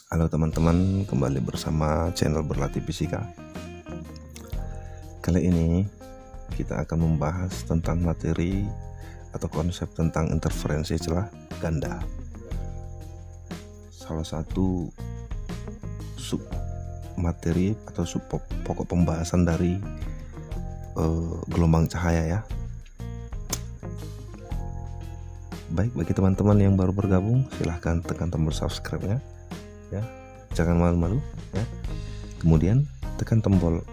Halo teman-teman, kembali bersama channel Berlatih Fisika. Kali ini kita akan membahas tentang materi atau konsep tentang interferensi celah ganda. Salah satu sub materi atau sub pokok pembahasan dari gelombang cahaya ya. Baik, bagi teman-teman yang baru bergabung, silahkan tekan tombol subscribe-nya ya, jangan malu-malu ya. Kemudian tekan tombol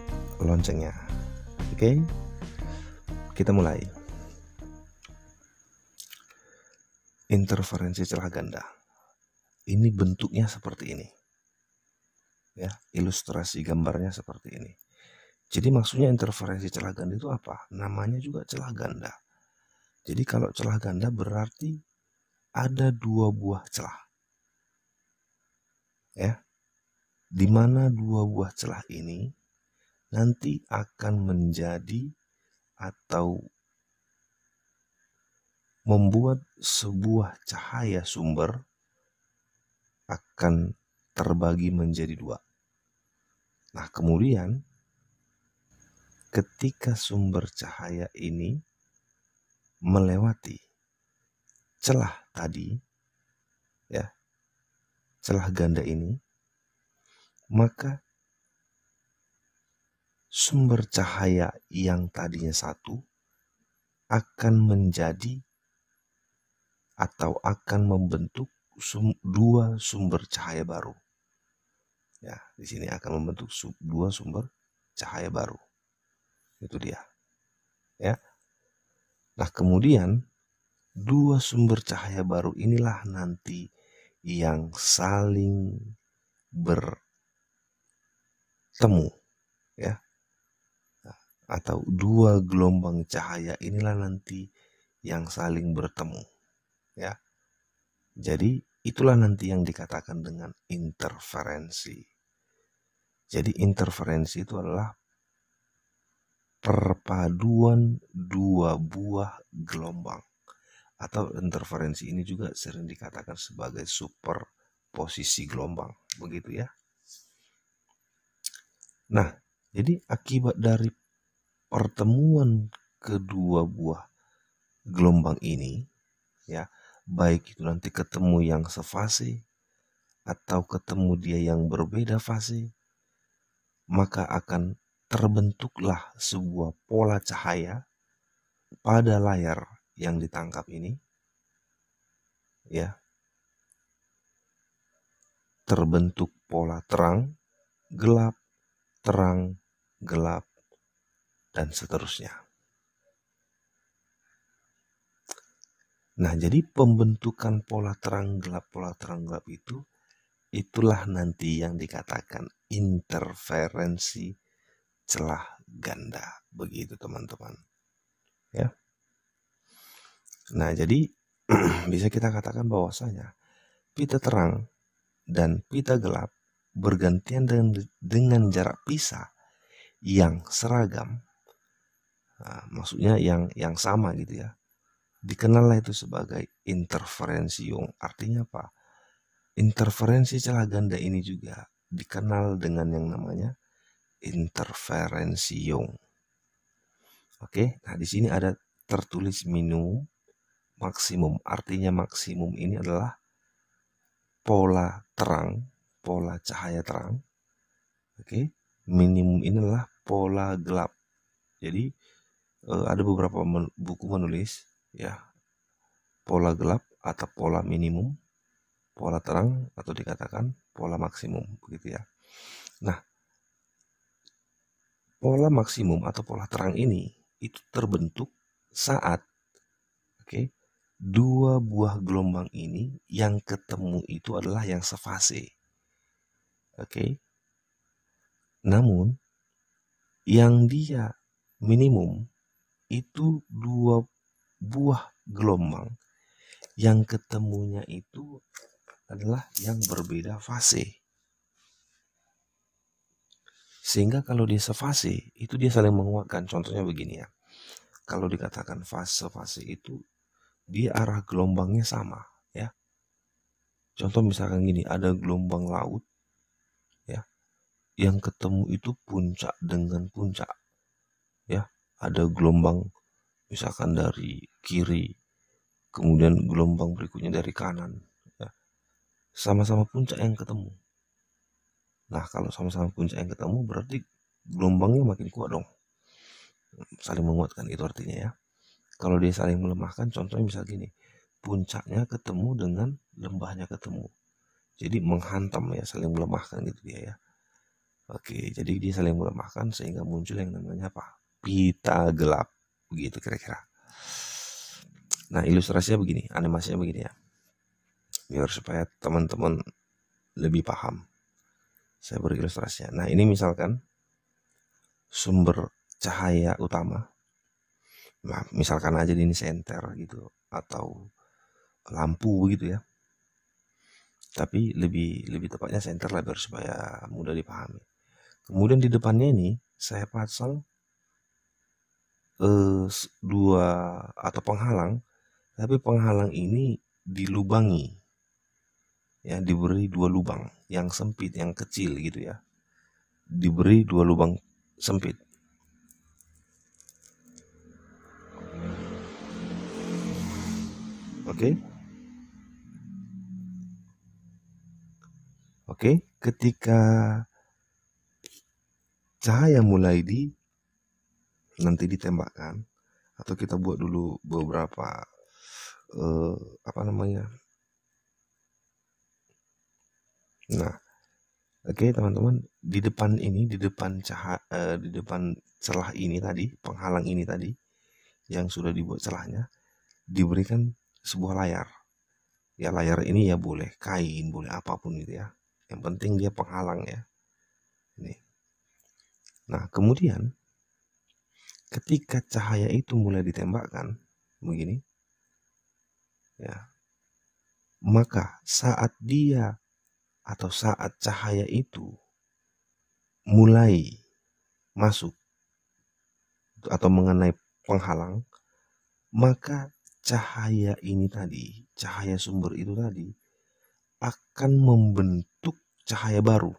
loncengnya. Oke, kita mulai. Interferensi celah ganda ini bentuknya seperti ini ya, ilustrasi gambarnya seperti ini. Jadi maksudnya interferensi celah ganda itu apa? Namanya juga celah ganda. Jadi kalau celah ganda berarti ada dua buah celah ya, di mana dua buah celah ini nanti akan menjadi atau membuat sebuah cahaya sumber akan terbagi menjadi dua. Nah, kemudian ketika sumber cahaya ini melewati celah tadi ya, celah ganda ini, maka sumber cahaya yang tadinya satu akan menjadi atau akan membentuk dua sumber cahaya baru. Ya, di sini akan membentuk dua sumber cahaya baru. Itu dia. Ya. Nah, kemudian dua sumber cahaya baru inilah nanti yang saling bertemu ya. Atau dua gelombang cahaya inilah nanti yang saling bertemu ya. Jadi itulah nanti yang dikatakan dengan interferensi. Jadi interferensi itu adalah perpaduan dua buah gelombang, atau interferensi ini juga sering dikatakan sebagai superposisi gelombang, begitu ya. Nah, jadi akibat dari pertemuan kedua buah gelombang ini ya, baik itu nanti ketemu yang sefase atau ketemu dia yang berbeda fase, maka akan terbentuklah sebuah pola cahaya pada layar yang ditangkap ini ya. Terbentuk pola terang, gelap, terang, gelap, dan seterusnya. Nah, jadi pembentukan pola terang gelap itulah nanti yang dikatakan interferensi celah ganda, begitu teman-teman ya. Nah, jadi bisa kita katakan bahwasanya pita terang dan pita gelap bergantian dengan jarak pisah yang seragam. Nah, maksudnya yang sama gitu ya. Dikenallah itu sebagai interferensi Young. Artinya apa? Interferensi celah ganda ini juga dikenal dengan yang namanya interferensi Young. Oke, nah di sini ada tertulis minimum, maksimum. Artinya maksimum ini adalah pola terang, pola cahaya terang. Oke, minimum ini adalah pola gelap. Jadi ada beberapa buku menulis ya, pola gelap atau pola minimum, pola terang atau dikatakan pola maksimum, begitu ya. Nah, pola maksimum atau pola terang ini itu terbentuk saat dua buah gelombang ini yang ketemu itu adalah yang sefase. Namun yang dia minimum itu dua buah gelombang yang ketemunya itu adalah yang berbeda fase. Sehingga kalau dia sefase itu dia saling menguatkan. Contohnya begini ya. Kalau dikatakan fase-fase itu dia arah gelombangnya sama ya. Contoh misalkan gini, ada gelombang laut ya, yang ketemu itu puncak dengan puncak ya. Ada gelombang misalkan dari kiri, kemudian gelombang berikutnya dari kanan ya. Sama-sama puncak yang ketemu. Nah, kalau sama-sama puncak yang ketemu berarti gelombangnya makin kuat dong. Saling menguatkan itu artinya ya. Kalau dia saling melemahkan, contohnya misal gini, puncaknya ketemu dengan lembahnya ketemu. Jadi menghantam ya, saling melemahkan gitu dia ya. Oke, jadi dia saling melemahkan sehingga muncul yang namanya apa? Pita gelap. Begitu kira-kira. Nah, ilustrasinya begini, animasinya begini ya. Biar supaya teman-teman lebih paham. Saya beri ilustrasinya. Nah, ini misalkan sumber cahaya utama. Nah, misalkan aja ini senter gitu atau lampu begitu ya. Tapi lebih tepatnya senter lah biar supaya mudah dipahami. Kemudian di depannya ini saya pasang dua atau penghalang, tapi penghalang ini dilubangi ya, diberi dua lubang yang sempit, yang kecil gitu ya, diberi dua lubang sempit. Oke, ketika cahaya mulai nanti ditembakkan, atau kita buat dulu beberapa apa namanya. Nah, oke teman-teman, di depan ini, di depan di depan celah ini tadi, penghalang ini tadi, yang sudah dibuat celahnya, diberikan sebuah layar. Ya layar ini ya boleh kain, boleh apapun gitu ya. Yang penting dia penghalang ya. Ini. Nah kemudian ketika cahaya itu mulai ditembakkan begini, ya, maka saat dia atau saat cahaya itu mulai masuk atau mengenai penghalang, maka cahaya ini tadi, cahaya sumber itu tadi akan membentuk cahaya baru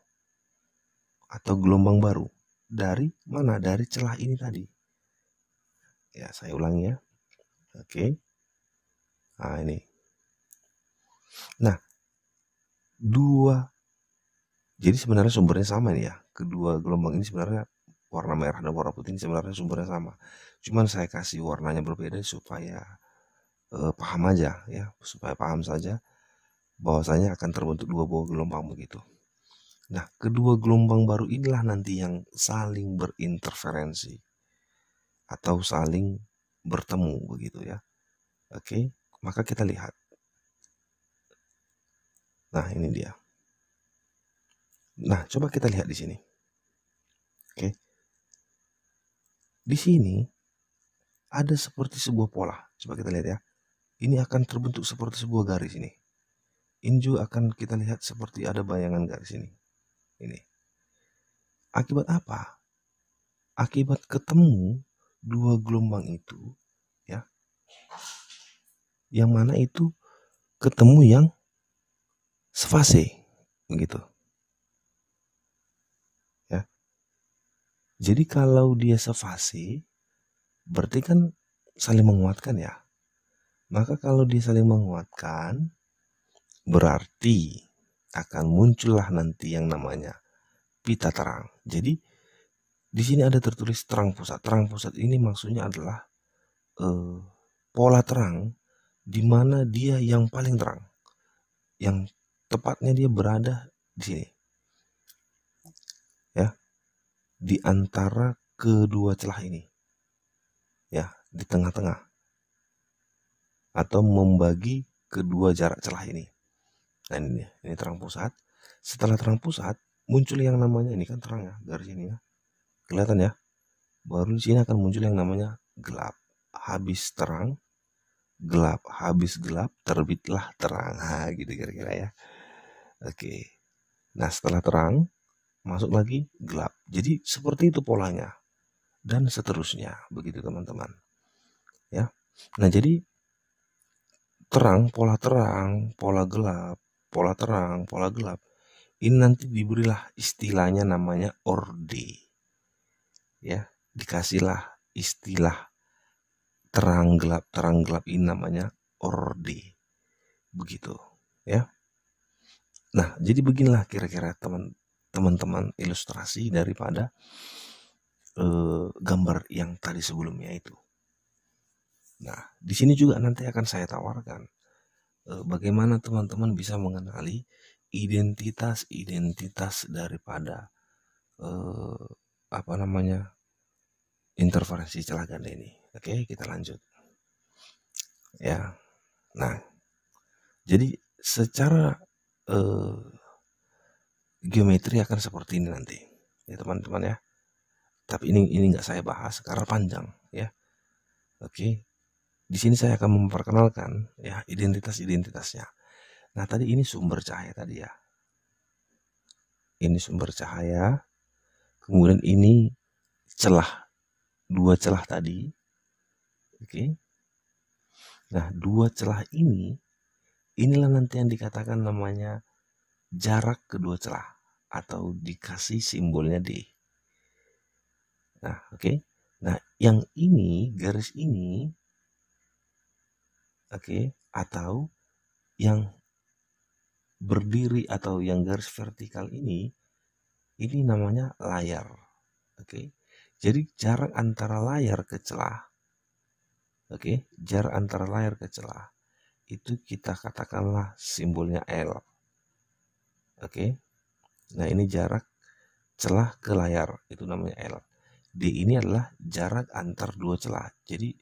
atau gelombang baru. Dari mana? Dari celah ini tadi. Ya, saya ulangi ya. Oke. Nah, ini. Nah, jadi sebenarnya sumbernya sama nih ya. Kedua gelombang ini sebenarnya warna merah dan warna putih ini sebenarnya sumbernya sama. Cuman saya kasih warnanya berbeda supaya paham aja ya, supaya paham saja bahwasanya akan terbentuk dua buah gelombang begitu. Nah, kedua gelombang baru inilah nanti yang saling berinterferensi atau saling bertemu begitu ya. Oke, maka kita lihat. Nah, ini dia. Nah, coba kita lihat di sini. Oke. Di sini ada seperti sebuah pola. Coba kita lihat ya. Ini akan terbentuk seperti sebuah garis ini. Ini juga akan kita lihat seperti ada bayangan garis ini. Ini. Akibat apa? Akibat ketemu dua gelombang itu ya. Yang mana itu ketemu yang sefase begitu. Ya. Jadi kalau dia sefase berarti kan saling menguatkan ya. Maka kalau dia saling menguatkan berarti akan muncullah nanti yang namanya pita terang. Jadi di sini ada tertulis terang pusat. Terang pusat ini maksudnya adalah pola terang di mana dia yang paling terang. Yang tepatnya dia berada di sini. Ya. Di antara kedua celah ini. Ya, di tengah-tengah. Atau membagi kedua jarak celah ini. Nah ini terang pusat. Setelah terang pusat muncul yang namanya, ini kan terang ya, garis ini ya. Kelihatan ya? Baru di sini akan muncul yang namanya gelap. Habis terang, gelap. Habis gelap, terbitlah terang. Nah, gitu kira-kira ya. Oke. Nah, setelah terang, masuk lagi gelap. Jadi seperti itu polanya. Dan seterusnya. Begitu teman-teman. Ya. Nah, jadi terang, pola gelap, pola terang, pola gelap. Ini nanti diberilah istilahnya namanya orde. Ya, dikasihlah istilah terang gelap ini namanya orde. Begitu, ya. Nah, jadi beginilah kira-kira teman-teman ilustrasi daripada gambar yang tadi sebelumnya itu. Nah, di sini juga nanti akan saya tawarkan bagaimana teman-teman bisa mengenali identitas daripada interferensi celah ganda ini. Oke, kita lanjut. Ya, nah, jadi secara geometri akan seperti ini nanti, ya teman-teman ya. Tapi ini nggak saya bahas karena panjang, ya. Oke, di sini saya akan memperkenalkan ya identitasnya. Nah, tadi ini sumber cahaya tadi ya. Ini sumber cahaya. Kemudian ini celah, dua celah tadi. Oke. Nah, dua celah inilah nanti yang dikatakan namanya jarak kedua celah atau dikasih simbolnya D. Nah, oke. Nah, yang ini, garis ini, oke, atau yang berdiri atau yang garis vertikal ini namanya layar. Oke. Jadi jarak antara layar ke celah, oke, jarak antara layar ke celah itu kita katakanlah simbolnya L. Oke. Nah, ini jarak celah ke layar itu namanya L. D ini adalah jarak antar dua celah. Jadi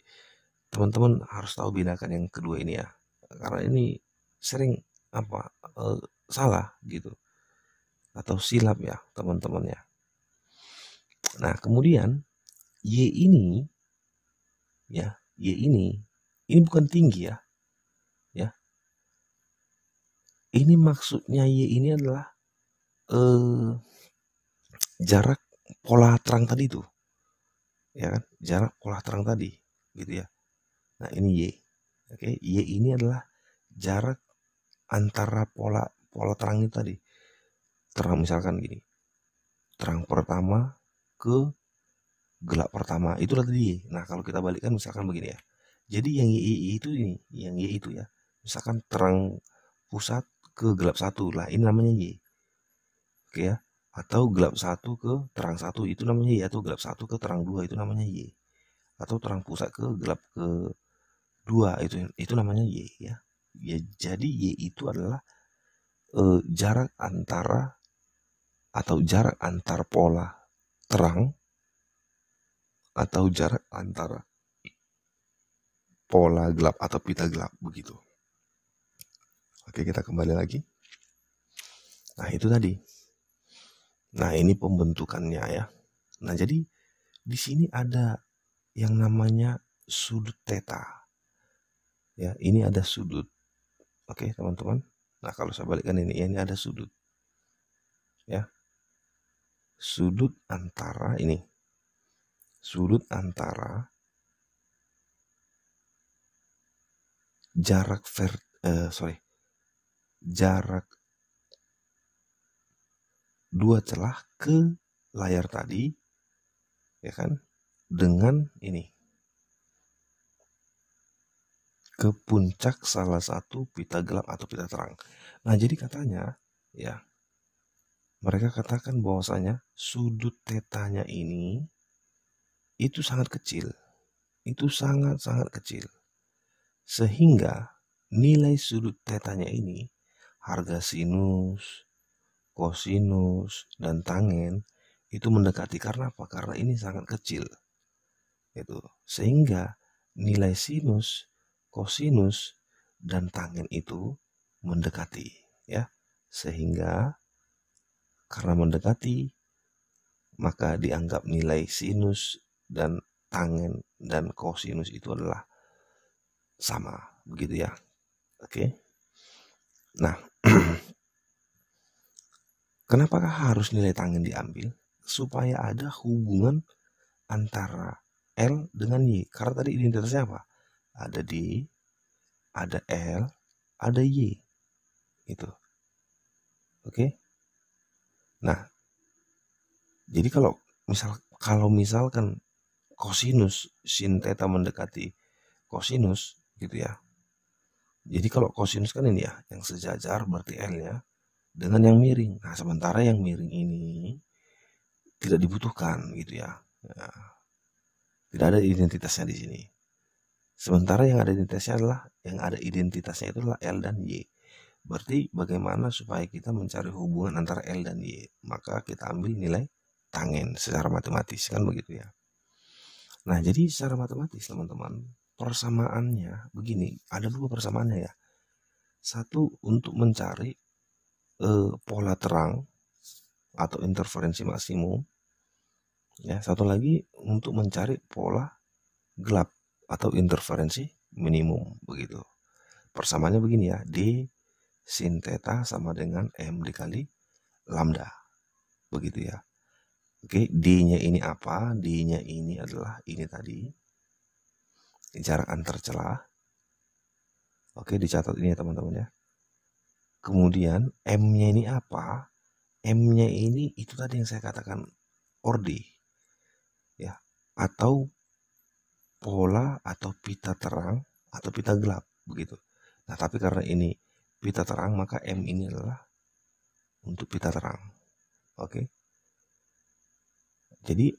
teman-teman harus tahu bedakan yang kedua ini ya, karena ini sering salah gitu atau silap ya teman-teman ya. Nah, kemudian Y ini ya, Y ini bukan tinggi ya. Ya. Ini maksudnya Y ini adalah jarak pola terang tadi tuh. Ya kan? Jarak pola terang tadi gitu ya. Nah, ini Y. Oke, Y ini adalah jarak antara pola terang itu tadi. Terang misalkan gini. Terang pertama ke gelap pertama itu tadi Y. Nah, kalau kita balikkan misalkan begini ya. Jadi yang Y itu ini, yang Y itu ya. Misalkan terang pusat ke gelap satu lah, ini namanya Y. Oke ya. Atau gelap satu ke terang satu itu namanya Y, atau gelap satu ke terang dua itu namanya Y. Atau terang pusat ke gelap ke dua itu namanya Y ya. Ya, jadi Y itu adalah jarak antara atau jarak antar pola terang atau jarak antara pola gelap atau pita gelap begitu. Oke, kita kembali lagi. Nah, itu tadi. Nah, ini pembentukannya ya. Nah, jadi di sini ada yang namanya sudut theta. Ya, ini ada sudut. Oke, teman-teman. Nah, kalau saya balikkan ini ada sudut. Ya. Sudut antara ini. Sudut antara jarak jarak dua celah ke layar tadi, ya kan, dengan ini ke puncak salah satu pita gelap atau pita terang. Nah, jadi katanya ya, mereka katakan bahwasanya sudut tetanya ini itu sangat kecil. Itu sangat-sangat kecil. Sehingga nilai sudut tetanya ini, harga sinus, kosinus, dan tangen itu mendekati. Karena apa? Karena ini sangat kecil. Itu. Sehingga nilai sinus, kosinus, dan tangen itu mendekati, ya. Sehingga karena mendekati, maka dianggap nilai sinus dan tangen dan kosinus itu adalah sama, begitu ya. Oke. Nah, kenapakah harus nilai tangen diambil? Supaya ada hubungan antara L dengan Y. Karena tadi identitasnya apa? Ada D, ada L, ada Y. Itu. Oke. Nah, jadi kalau misalkan kosinus sin theta mendekati kosinus gitu ya. Jadi kalau kosinus kan ini ya, yang sejajar berarti L-nya dengan yang miring. Nah, sementara yang miring ini tidak dibutuhkan gitu ya. Nah, tidak ada identitasnya di sini. Sementara yang ada identitasnya adalah L dan Y. Berarti bagaimana supaya kita mencari hubungan antara L dan Y? Maka kita ambil nilai tangen secara matematis, kan begitu ya. Nah, jadi secara matematis teman-teman, persamaannya begini, ada dua persamaannya ya. Satu untuk mencari pola terang atau interferensi maksimum. Ya, satu lagi untuk mencari pola gelap atau interferensi minimum begitu. Persamaannya begini ya, D sin theta sama dengan M dikali lambda. Begitu ya. Oke, D-nya ini apa? D-nya ini adalah ini tadi. Jarak antar celah. Oke, dicatat ini ya teman-teman ya. Kemudian M-nya ini apa? M-nya ini itu tadi yang saya katakan orde. Ya, atau pola atau pita terang atau pita gelap begitu. Nah, tapi karena ini pita terang maka M ini adalah untuk pita terang. Oke. Jadi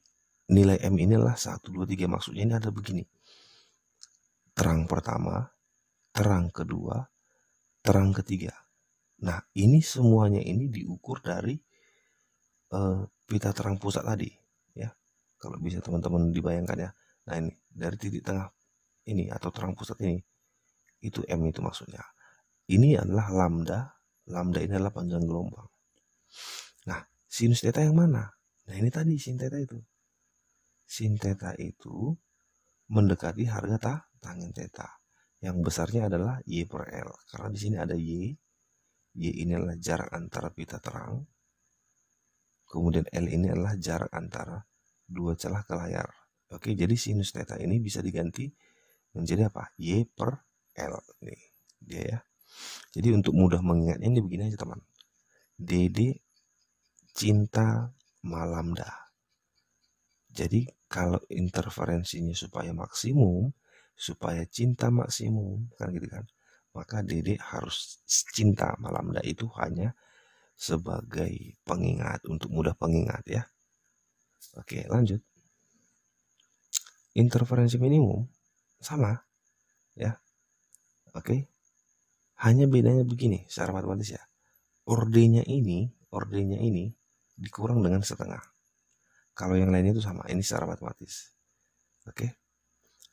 nilai M ini adalah 1, 2, 3. Maksudnya ini ada begini. Terang pertama, terang kedua, terang ketiga. Nah, ini semuanya ini diukur dari pita terang pusat tadi. Ya, kalau bisa teman-teman dibayangkan ya. Nah, ini dari titik tengah ini atau terang pusat ini. Itu M itu maksudnya. Ini adalah lambda. Lambda ini adalah panjang gelombang. Nah, sinus theta yang mana? Nah, ini tadi sin theta itu. Sin theta itu mendekati harga tangen theta. Yang besarnya adalah Y per L. Karena di sini ada Y. Y ini adalah jarak antara pita terang. Kemudian L ini adalah jarak antara dua celah ke layar. Oke, jadi sinus theta ini bisa diganti menjadi apa? Y per L. Ini dia ya. Jadi untuk mudah mengingatnya ini begini aja teman. DD cinta lambda. Jadi kalau interferensinya supaya maksimum, supaya cinta maksimum, kan gitu kan, maka DD harus cinta lambda itu hanya sebagai pengingat, untuk mudah pengingat ya. Oke, lanjut. Interferensi minimum sama ya. Oke. Hanya bedanya begini secara matematis ya. Ordenya ini dikurang dengan setengah. Kalau yang lainnya itu sama, ini secara matematis. Oke.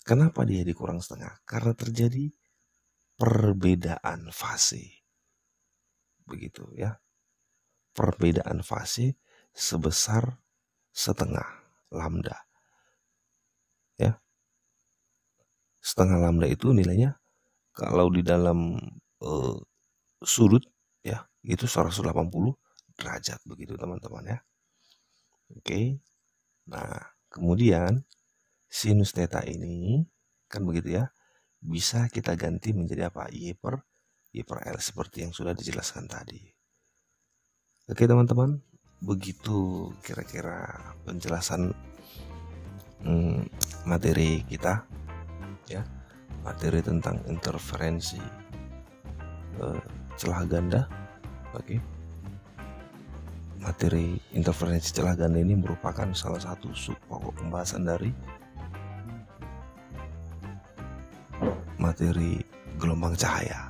Kenapa dia dikurang setengah? Karena terjadi perbedaan fase. Begitu ya. Perbedaan fase sebesar setengah lambda. Ya. Setengah lambda itu nilainya kalau di dalam sudut ya, itu 180 derajat begitu teman-teman ya. Oke. Nah, kemudian sinus theta ini kan begitu ya, bisa kita ganti menjadi apa? Y per L seperti yang sudah dijelaskan tadi. Oke teman-teman, begitu kira-kira penjelasan materi kita ya, materi tentang interferensi celah ganda. Oke. Materi interferensi celah ganda ini merupakan salah satu sub pokok pembahasan dari materi gelombang cahaya.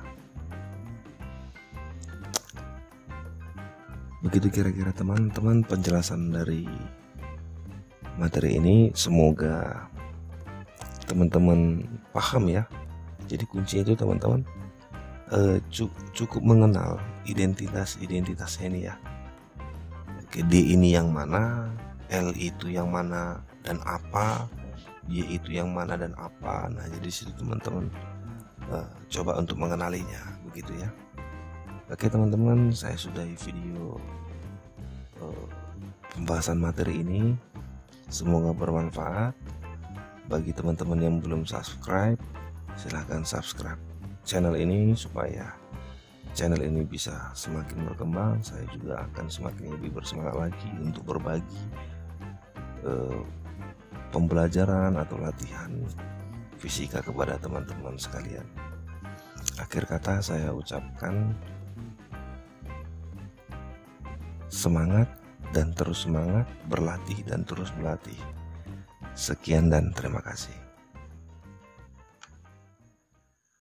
Begitu kira-kira teman-teman penjelasan dari materi ini, semoga teman-teman paham ya. Jadi kuncinya itu teman-teman cukup mengenal identitasnya ini ya. D ini yang mana, L itu yang mana dan apa, Y itu yang mana dan apa. Nah, jadi situ teman-teman coba untuk mengenalinya begitu ya. Oke teman-teman, saya sudahi video pembahasan materi ini. Semoga bermanfaat. Bagi teman-teman yang belum subscribe, silahkan subscribe channel ini supaya channel ini bisa semakin berkembang, saya juga akan semakin lebih bersemangat lagi untuk berbagi pembelajaran atau latihan fisika kepada teman-teman sekalian. Akhir kata saya ucapkan semangat dan terus semangat, berlatih dan terus berlatih. Sekian dan terima kasih.